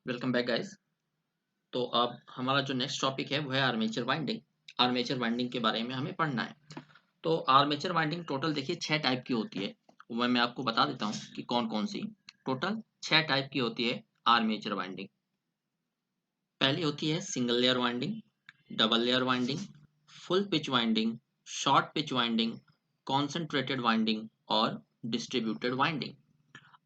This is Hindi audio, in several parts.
Welcome back guys. तो अब हमारा जो नेक्स्ट टॉपिक है वो है आर्मेचर वाइंडिंग। आर्मेचर वाइंडिंग के बारे में हमें पढ़ना है। तो आर्मेचर वाइंडिंग टोटल देखिए 6 टाइप की होती है। वह मैं आपको बता देता हूँ कि कौन कौन सी। टोटल 6 टाइप की होती है आर्मेचर वाइंडिंग। पहली होती है single layer winding, double layer winding, full pitch winding, short pitch winding, concentrated winding और डिस्ट्रीब्यूटेड वाइंडिंग।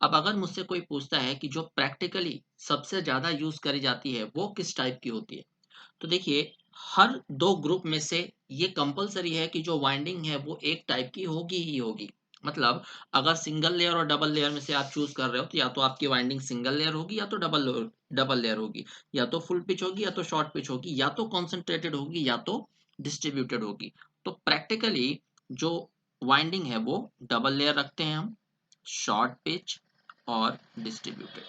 अब अगर मुझसे कोई पूछता है कि जो प्रैक्टिकली सबसे ज्यादा यूज करी जाती है वो किस टाइप की होती है, तो देखिए हर दो ग्रुप में से ये कंपलसरी है कि जो वाइंडिंग है वो एक टाइप की होगी ही होगी। मतलब अगर सिंगल लेयर और डबल लेयर में से आप चूज कर रहे हो तो या तो आपकी वाइंडिंग सिंगल लेयर होगी या तो डबल लेयर होगी, या तो फुल पिच होगी या तो शॉर्ट पिच होगी, या तो कॉन्सेंट्रेटेड होगी या तो डिस्ट्रीब्यूटेड होगी। तो प्रैक्टिकली जो वाइंडिंग है वो डबल लेयर रखते हैं हम, शॉर्ट पिच और डिस्ट्रीब्यूटेड।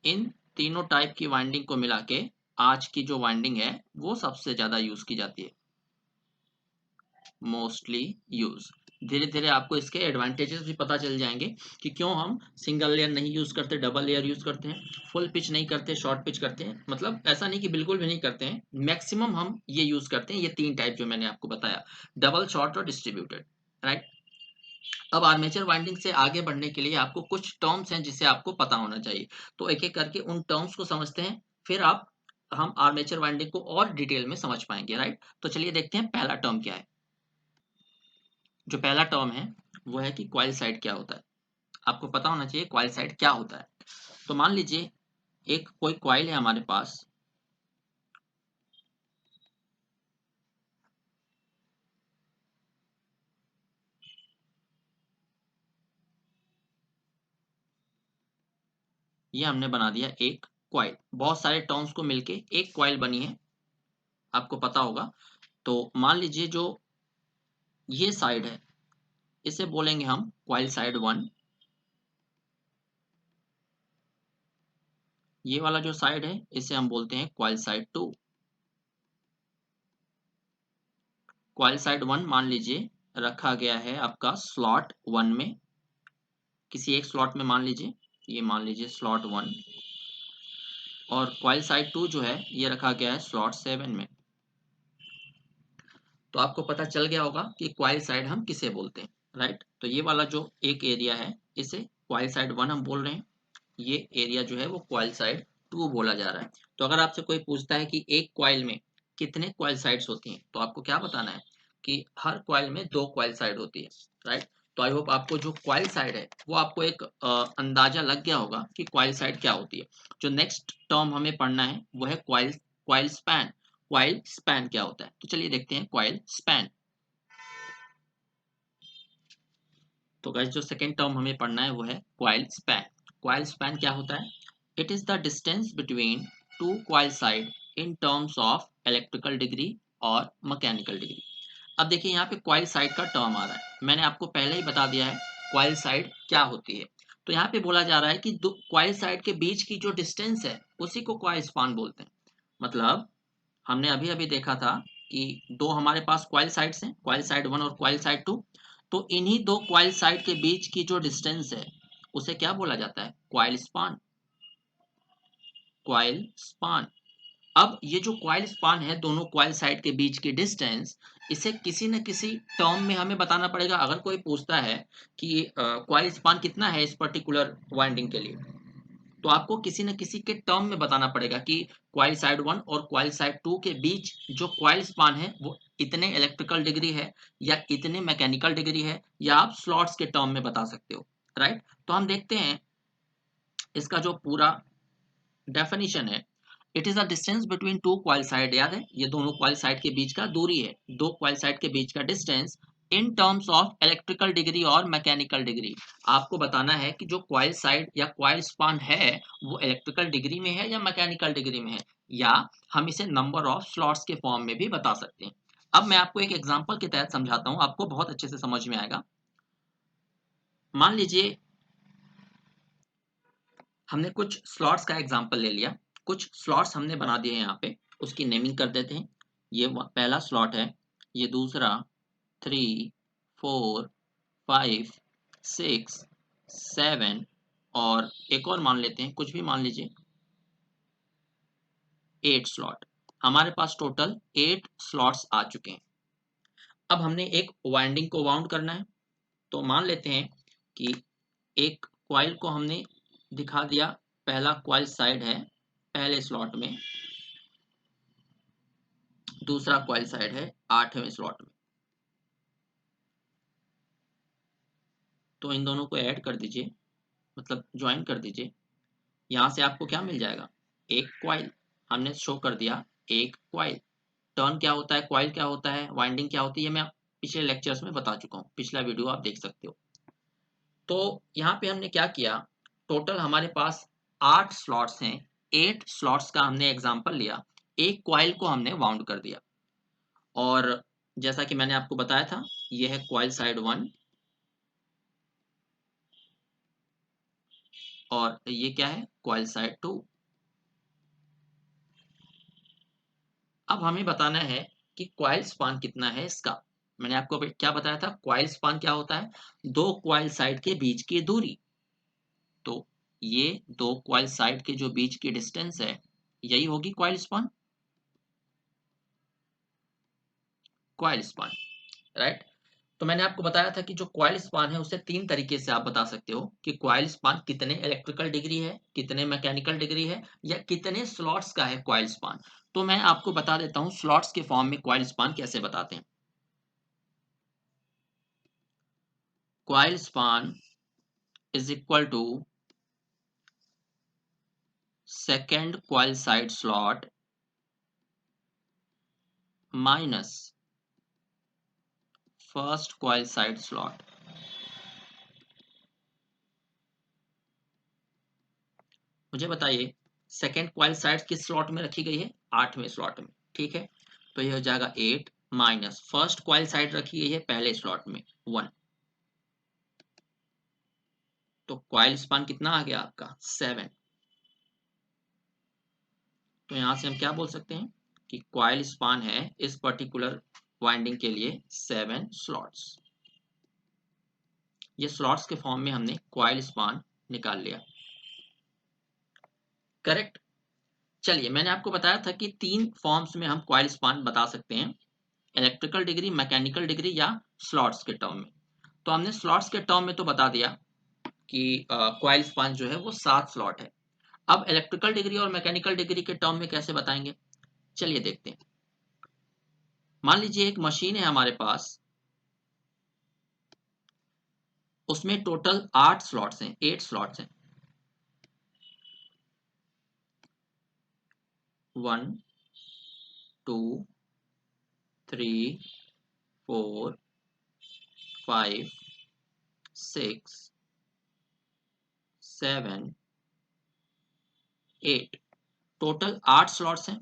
इन तीनों टाइप की वाइंडिंग को मिला के आज की जो वाइंडिंग है वो सबसे ज्यादा यूज की जाती है, मोस्टली यूज। धीरे धीरे आपको इसके एडवांटेजेस भी पता चल जाएंगे कि क्यों हम सिंगल लेयर नहीं यूज करते, डबल लेयर यूज करते हैं, फुल पिच नहीं करते, शॉर्ट पिच करते हैं। मतलब ऐसा नहीं कि बिल्कुल भी नहीं करते हैं, मैक्सिमम हम ये यूज करते हैं। ये 3 टाइप जो मैंने आपको बताया, डबल, शॉर्ट और डिस्ट्रीब्यूटेड, राइट। अब आर्मेचर वाइंडिंग से आगे बढ़ने के लिए आपको कुछ टर्म्स हैं जिसे आपको पता होना चाहिए। तो एक एक करके उन टर्म्स को समझते हैं, फिर आप हम आर्मेचर वाइंडिंग को और डिटेल में समझ पाएंगे, राइट। तो चलिए देखते हैं पहला टर्म क्या है। जो पहला टर्म है वो है कि कॉइल साइड क्या होता है। आपको पता होना चाहिए कॉइल साइड क्या होता है। तो मान लीजिए एक कोई कॉइल है हमारे पास। ये हमने बना दिया एक कॉइल, बहुत सारे टर्म्स को मिलके एक कॉइल बनी है, आपको पता होगा। तो मान लीजिए जो ये साइड है इसे बोलेंगे हम कॉइल साइड 1। ये वाला जो साइड है इसे हम बोलते हैं कॉइल साइड 2। कॉइल साइड 1 मान लीजिए रखा गया है आपका स्लॉट 1 में, किसी एक स्लॉट में मान लीजिए, ये मान लीजिए स्लॉट 1। और कॉइल साइड 2 जो है ये रखा गया है स्लॉट 7 में। तो आपको पता चल गया होगा कि कॉइल साइड हम किसे बोलते हैं, राइट। तो ये वाला जो एक एरिया है इसे कॉइल साइड 1 हम बोल रहे हैं, ये एरिया जो है वो कॉइल साइड 2 बोला जा रहा है। तो अगर आपसे कोई पूछता है कि एक कॉइल में कितने कॉइल साइड्स होती हैं, तो आपको क्या बताना है कि हर कॉइल में 2 कॉइल साइड होती है, राइट। तो आई होप आपको जो कॉइल साइड है वो आपको एक अंदाजा लग गया होगा कि कॉइल साइड क्या होती है। जो नेक्स्ट टर्म हमें पढ़ना है वो है coil coil span. Coil span क्या होता है, तो चलिए देखते हैं कॉइल स्पैन। तो गाइस जो सेकंड टर्म हमें पढ़ना है वो है कॉइल स्पैन। कॉइल स्पैन क्या होता है? It is the distance between to coil side in terms of electrical degree और मैकेनिकल डिग्री। अब देखिए यहाँ पे कॉइल साइड का टर्म आ रहा है, मैंने आपको पहले ही बता दिया है कॉइल साइड क्या होती है। तो यहाँ पे बोला जा रहा है कि दो कॉइल साइड के बीच की जो डिस्टेंस है उसी को कॉइल स्पान बोलते हैं। मतलब हमने अभी अभी देखा था कि दो हमारे पास कॉइल साइड्स हैं, कॉइल साइड 1 और कॉइल साइड 2। तो इन्हीं दो कॉइल साइड के बीच की जो डिस्टेंस है उसे क्या बोला जाता है? Coil span. Coil span. अब ये जो कॉइल स्पान है, दोनों कॉइल साइड के बीच की डिस्टेंस, इसे किसी न किसी टर्म में हमें बताना पड़ेगा। अगर कोई पूछता है कि कॉइल स्पान कितना है इस पर्टिकुलर वाइंडिंग के लिए, तो आपको किसी न किसी के टर्म में बताना पड़ेगा कि कॉइल साइड 1 और कॉइल साइड 2 के बीच जो कॉइल स्पान है वो इतने इलेक्ट्रिकल डिग्री है या इतने मैकेनिकल डिग्री है, या आप स्लॉट्स के टर्म में बता सकते हो, राइट। तो हम देखते हैं इसका जो पूरा डेफिनेशन है। It is a distance between to coil side, याद है ये दोनों कॉइल साइड के बीच का दूरी है, दो कॉइल साइड के बीच का distance in terms of electrical degree और मैकेनिकल डिग्री। आपको बताना है कि जो कॉइल साइड या कॉइल स्पान है वो इलेक्ट्रिकल डिग्री में है या मैकेनिकल डिग्री में है, या हम इसे नंबर ऑफ स्लॉट्स के फॉर्म में भी बता सकते हैं। अब मैं आपको एक एग्जांपल के तहत समझाता हूं, आपको बहुत अच्छे से समझ में आएगा। मान लीजिए हमने कुछ स्लॉट्स का एग्जांपल ले लिया, कुछ स्लॉट्स हमने बना दिए हैं यहाँ पे, उसकी नेमिंग कर देते हैं। ये पहला स्लॉट है, ये दूसरा, 3, 4, 5, 6, 7, और एक और मान लेते हैं, कुछ भी मान लीजिए, 8 स्लॉट। हमारे पास टोटल 8 स्लॉट्स आ चुके हैं। अब हमने एक वाइंडिंग को वाउंड करना है, तो मान लेते हैं कि एक कॉइल को हमने दिखा दिया, पहला कॉइल साइड है पहले स्लॉट में, दूसरा कॉइल साइड है 8वें स्लॉट में। तो इन दोनों को ऐड कर दीजिए, मतलब ज्वाइन कर दीजिए। यहां से आपको क्या मिल जाएगा, एक कॉइल। हमने शो कर दिया एक कॉइल। टर्न क्या होता है, कॉइल क्या होता है, वाइंडिंग क्या होती है, मैं पिछले लेक्चर्स में बता चुका हूँ, पिछला वीडियो आप देख सकते हो। तो यहाँ पे हमने क्या किया, टोटल हमारे पास 8 स्लॉट्स हैं। 8 स्लॉट्स का हमने एग्जांपल लिया, एक कॉइल को हमने वाउंड कर दिया। और जैसा कि मैंने आपको बताया था, ये है कॉइल साइड 1 और ये क्या है, कॉइल साइड 2। अब हमें बताना है कि कॉइल स्पान कितना है इसका। मैंने आपको अभी क्या बताया था, कॉइल स्पान क्या होता है, दो कॉइल साइड के बीच की दूरी। तो ये दो कॉइल साइड के जो बीच की डिस्टेंस है, यही होगी coil span, coil span, right. तो मैंने आपको बताया था कि जो कॉइल स्पान है उसे तीन तरीके से आप बता सकते हो कि कॉइल स्पान कितने इलेक्ट्रिकल डिग्री है, कितने मैकेनिकल डिग्री है, या कितने स्लॉट्स का है कॉइल स्पान। तो मैं आपको बता देता हूं स्लॉट्स के फॉर्म में कॉइल स्पान कैसे बताते हैं। Coil span is equal to second coil side slot minus first coil side slot. मुझे बताइए, सेकेंड कॉइल साइड किस स्लॉट में रखी गई है, 8वें स्लॉट में, ठीक है। तो ये हो जाएगा 8 माइनस फर्स्ट कॉइल साइड रखी गई है पहले स्लॉट में 1। तो कॉइल स्पान कितना आ गया आपका, 7। तो यहां से हम क्या बोल सकते हैं कि कॉइल स्पान है इस पर्टिकुलर वाइंडिंग के लिए 7 स्लॉट्स। ये स्लॉट्स के फॉर्म में हमने कॉइल स्पान निकाल लिया, करेक्ट। चलिए, मैंने आपको बताया था कि तीन फॉर्म्स में हम कॉइल स्पान बता सकते हैं, इलेक्ट्रिकल डिग्री, मैकेनिकल डिग्री या स्लॉट्स के टर्म में। तो हमने स्लॉट्स के टर्म में तो बता दिया कि कॉइल स्पान जो है वो 7 स्लॉट है। अब इलेक्ट्रिकल डिग्री और मैकेनिकल डिग्री के टर्म में कैसे बताएंगे, चलिए देखते हैं। मान लीजिए एक मशीन है हमारे पास, उसमें टोटल 8 स्लॉट्स हैं, 8 स्लॉट्स हैं। 1 2 3 4 5 6 7 8, टोटल 8 स्लॉट्स हैं।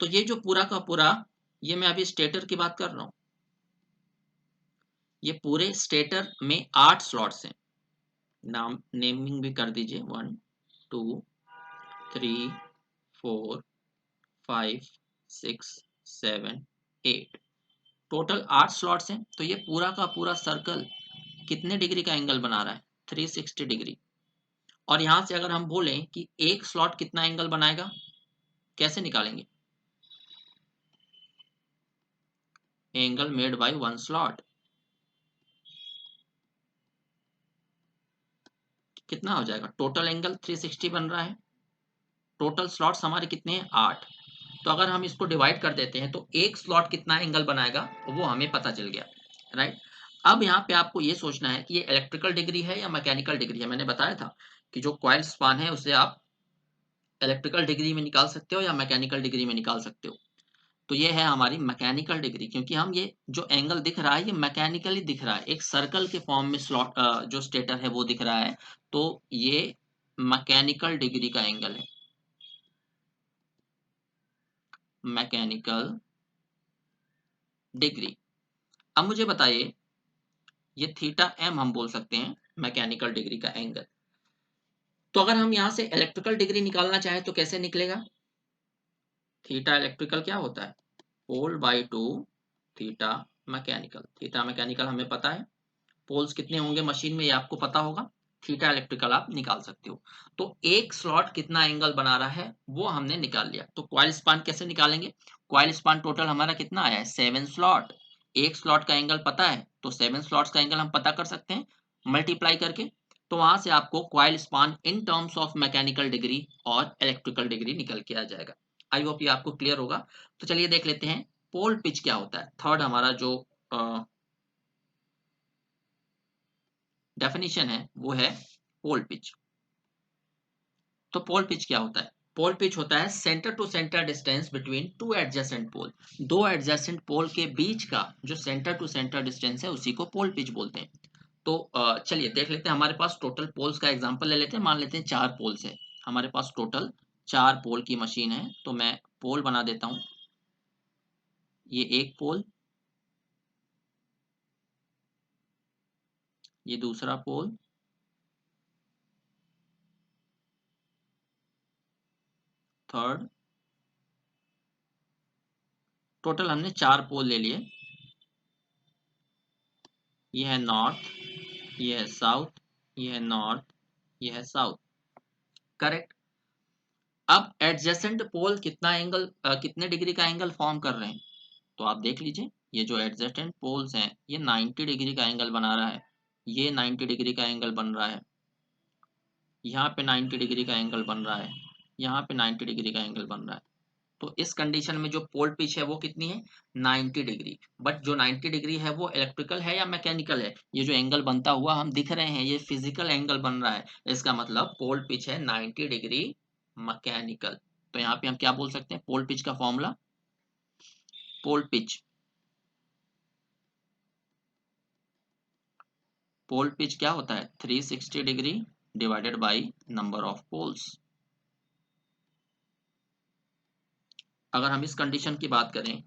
तो ये जो पूरा का पूरा, ये मैं अभी स्टेटर की बात कर रहा हूं, ये पूरे स्टेटर में 8 स्लॉट्स हैं। नाम नेमिंग भी कर दीजिए, 1 2 3 4 5 6 7 8, टोटल 8 स्लॉट्स हैं। तो ये पूरा का पूरा सर्कल कितने डिग्री का एंगल बना रहा है, 360 डिग्री। और यहां से अगर हम बोलें कि एक स्लॉट कितना एंगल बनाएगा, कैसे निकालेंगे, angle made by one slot, कितना हो जाएगा, टोटल एंगल 360 बन रहा है। टोटल स्लॉट्स हमारे कितने हैं, 8। तो अगर हम इसको डिवाइड कर देते हैं तो एक स्लॉट कितना एंगल बनाएगा वो हमें पता चल गया, राइट। अब यहाँ पे आपको ये सोचना है कि ये इलेक्ट्रिकल डिग्री है या मैकेनिकल डिग्री है। मैंने बताया था कि जो कॉइल स्पान है उसे आप इलेक्ट्रिकल डिग्री में निकाल सकते हो या मैकेनिकल डिग्री में निकाल सकते हो। तो ये है हमारी मैकेनिकल डिग्री, क्योंकि हम ये जो एंगल दिख रहा है ये मैकेनिकली दिख रहा है, एक सर्कल के फॉर्म में स्लॉट जो स्टेटर है वो दिख रहा है। तो ये मैकेनिकल डिग्री का एंगल है, मैकेनिकल डिग्री। अब मुझे बताइए, ये थीटा एम हम बोल सकते हैं मैकेनिकल डिग्री का एंगल। तो अगर हम यहां से इलेक्ट्रिकल डिग्री निकालना चाहें तो कैसे निकलेगा, थीटा इलेक्ट्रिकल क्या होता है, pole by two theta mechanical. Theta mechanical हमें पता है, पोल्स कितने होंगे मशीन में ये आपको पता होगा, थीटा इलेक्ट्रिकल आप निकाल सकते हो। तो एक स्लॉट कितना एंगल बना रहा है वो हमने निकाल लिया। तो कॉइल स्पान कैसे निकालेंगे? कॉइल स्पान टोटल हमारा कितना आया है? 7 स्लॉट। एक स्लॉट का एंगल पता है तो 7 स्लॉट्स का एंगल हम पता कर सकते हैं मल्टीप्लाई करके। तो वहां से आपको coil span in terms of mechanical degree और इलेक्ट्रिकल डिग्री निकल के आ जाएगा। आई होप ये आपको क्लियर होगा। तो चलिए देख लेते हैं पोल पिच क्या होता है। थर्ड हमारा जो डेफिनेशन है वो है पोल पिच। तो पोल पिच क्या होता है? पोल पिच होता है centre to centre distance between two adjacent pole. दो एडजेसेंट पोल के बीच का जो सेंटर टू सेंटर डिस्टेंस है उसी को पोल पिच बोलते हैं। तो चलिए देख लेते हैं। हमारे पास टोटल पोल्स का एग्जांपल ले लेते हैं। मान लेते हैं 4 पोल्स है हमारे पास। टोटल 4 पोल की मशीन है। तो मैं पोल बना देता हूं। ये एक पोल, ये दूसरा पोल, थर्ड। टोटल हमने 4 पोल ले लिए। ये है नॉर्थ, ये है साउथ, ये है नॉर्थ, ये है साउथ। करेक्ट। अब एडजेसेंट पोल कितना एंगल कितने डिग्री का एंगल फॉर्म कर रहे हैं? तो आप देख लीजिए। ये जो एडजेसेंट पोल्स हैं ये 90 डिग्री का एंगल बना रहा है। ये 90 डिग्री का एंगल बन रहा है। यहाँ पे 90 डिग्री का एंगल बन रहा है। यहाँ पे 90 डिग्री का एंगल बन रहा है। तो इस कंडीशन में जो पोल पिच है वो कितनी है? 90 डिग्री। बट जो 90 डिग्री है वो इलेक्ट्रिकल है या मैकेनिकल है? ये जो एंगल बनता हुआ हम दिख रहे हैं ये फिजिकल एंगल बन रहा है। इसका मतलब पोल पिच है 90 डिग्री मैकेनिकल। तो यहाँ पे हम क्या बोल सकते हैं? पोल पिच का formula, pole pitch, pole pitch क्या होता है? 360 degree divided by number of poles. अगर हम इस कंडीशन की बात करें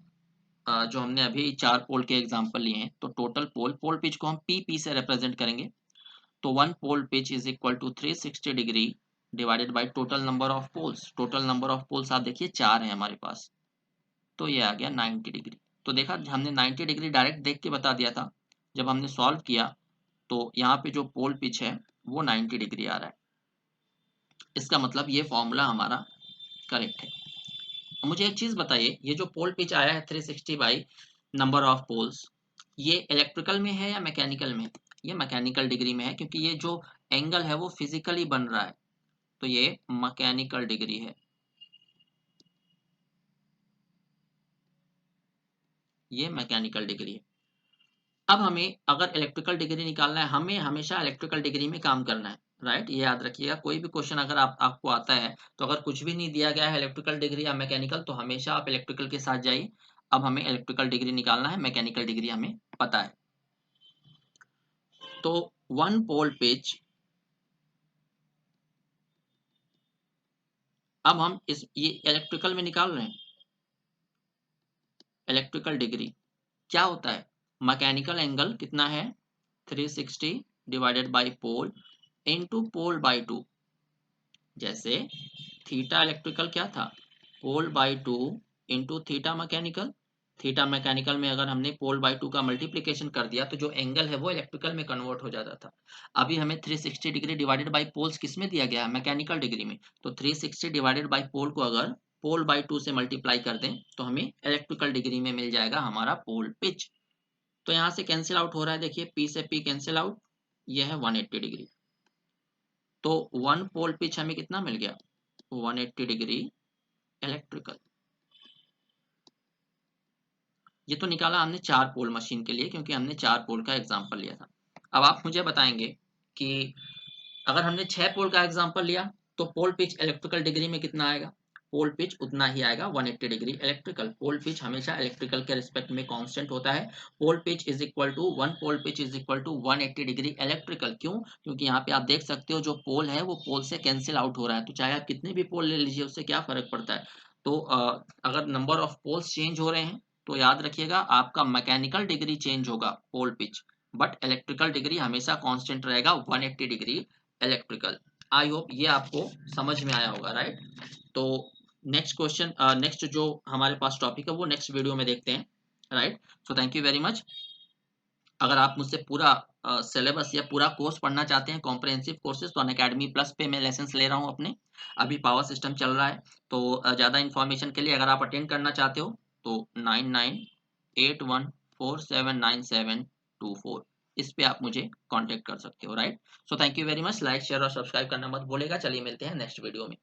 जो हमने अभी 4 पोल के एग्जांपल लिए हैं, तो टोटल पोल पिच को हम पी से रिप्रेजेंट करेंगे। तो one pole pitch is equal to 360 degree divided by total number of poles. Total number of poles आप देखिए 4 है हमारे पास। तो ये आ गया 90 डिग्री। तो देखा हमने 90 डिग्री डायरेक्ट देख के बता दिया था। जब हमने सॉल्व किया तो यहाँ पे जो पोल पिच है वो 90 डिग्री आ रहा है। इसका मतलब ये फॉर्मूला हमारा करेक्ट है। मुझे एक चीज बताइए, ये जो पोल पिच आया है 360 बाई नंबर ऑफ पोल्स, ये इलेक्ट्रिकल में है या मैकेनिकल में? ये मैकेनिकल डिग्री में है क्योंकि ये जो एंगल है वो फिजिकली बन रहा है। तो ये मैकेनिकल डिग्री है। ये मैकेनिकल डिग्री है। अब हमें अगर इलेक्ट्रिकल डिग्री निकालना है, हमें हमेशा इलेक्ट्रिकल डिग्री में काम करना है। राइट, ये याद रखिएगा। कोई भी क्वेश्चन अगर आपको आता है तो अगर कुछ भी नहीं दिया गया है इलेक्ट्रिकल डिग्री या मैकेनिकल, तो हमेशा आप इलेक्ट्रिकल के साथ जाइए। अब हमें इलेक्ट्रिकल डिग्री निकालना है, मैकेनिकल डिग्री हमें पता है। तो वन पोल पिच, अब हम ये इलेक्ट्रिकल में निकाल रहे हैं। इलेक्ट्रिकल डिग्री क्या होता है? मैकेनिकल एंगल कितना है? 360 divided by pole into pole by 2। जैसे थीटा इलेक्ट्रिकल क्या था? Pole by 2 into theta mechanical. Theta mechanical में अगर हमने पोल बाई 2 का मल्टीप्लीकेशन कर दिया तो जो एंगल है वो इलेक्ट्रिकल में कन्वर्ट हो जाता था। अभी हमें 360 डिग्री डिवाइडेड बाई पोल्स किस में दिया गया है? मैकेनिकल डिग्री में। तो 360 डिवाइडेड बाई पोल को अगर पोल बाई 2 से मल्टीप्लाई कर दें तो हमें इलेक्ट्रिकल डिग्री में मिल जाएगा हमारा पोल पिच। तो यहाँ से कैंसिल आउट हो रहा है, देखिए पी से पी कैंसिल आउट। ये है 180 डिग्री। तो वन पोल पिच हमें कितना मिल गया? 180 डिग्री इलेक्ट्रिकल। ये तो निकाला हमने 4 पोल मशीन के लिए क्योंकि हमने 4 पोल का एग्जांपल लिया था। अब आप मुझे बताएंगे कि अगर हमने 6 पोल का एग्जांपल लिया तो पोल पिच इलेक्ट्रिकल डिग्री में कितना आएगा? पोल पिच उतना ही आएगा, 180 डिग्री इलेक्ट्रिकल। पोल पिच हमेशा इलेक्ट्रिकल के रिस्पेक्ट में कांस्टेंट होता है। Pole pitch is equal to one pole pitch is equal to 180 degree electrical. क्यों? क्योंकि यहाँ पे आप देख सकते हो जो पोल है वो पोल से कैंसिल आउट हो रहा है। तो चाहे आप कितने भी पोल ले लीजिए उससे क्या फर्क पड़ता है। तो अगर नंबर ऑफ पोल्स चेंज हो रहे हैं तो याद रखिएगा आपका मैकेनिकल डिग्री चेंज होगा pole pitch, but electrical degree हमेशा कांस्टेंट रहेगा 180 डिग्री इलेक्ट्रिकल। आई होप ये आपको समझ में आया होगा। राइट। तो नेक्स्ट क्वेश्चन, नेक्स्ट जो हमारे पास टॉपिक है वो नेक्स्ट वीडियो में देखते हैं। Right. So thank you very much. अगर आप मुझसे पूरा सिलेबस या पूरा कोर्स पढ़ना चाहते हैं, कॉम्प्रिहेंसिव कोर्सेज़, तो अनअकैडमी प्लस पे मैं लेसन्स ले रहा हूँ अपने। अभी पावर सिस्टम चल रहा है, तो ज़्यादा इन्फॉर्मेशन के लिए अगर आप अटेंड करना चाहते हो, तो 9981479724 इस पे आप मुझे कॉन्टैक्ट कर सकते हो, right? So thank you very much. Like, share और सब्सक्राइब करना मत भूलिएगा। चलिए मिलते हैं नेक्स्ट वीडियो में।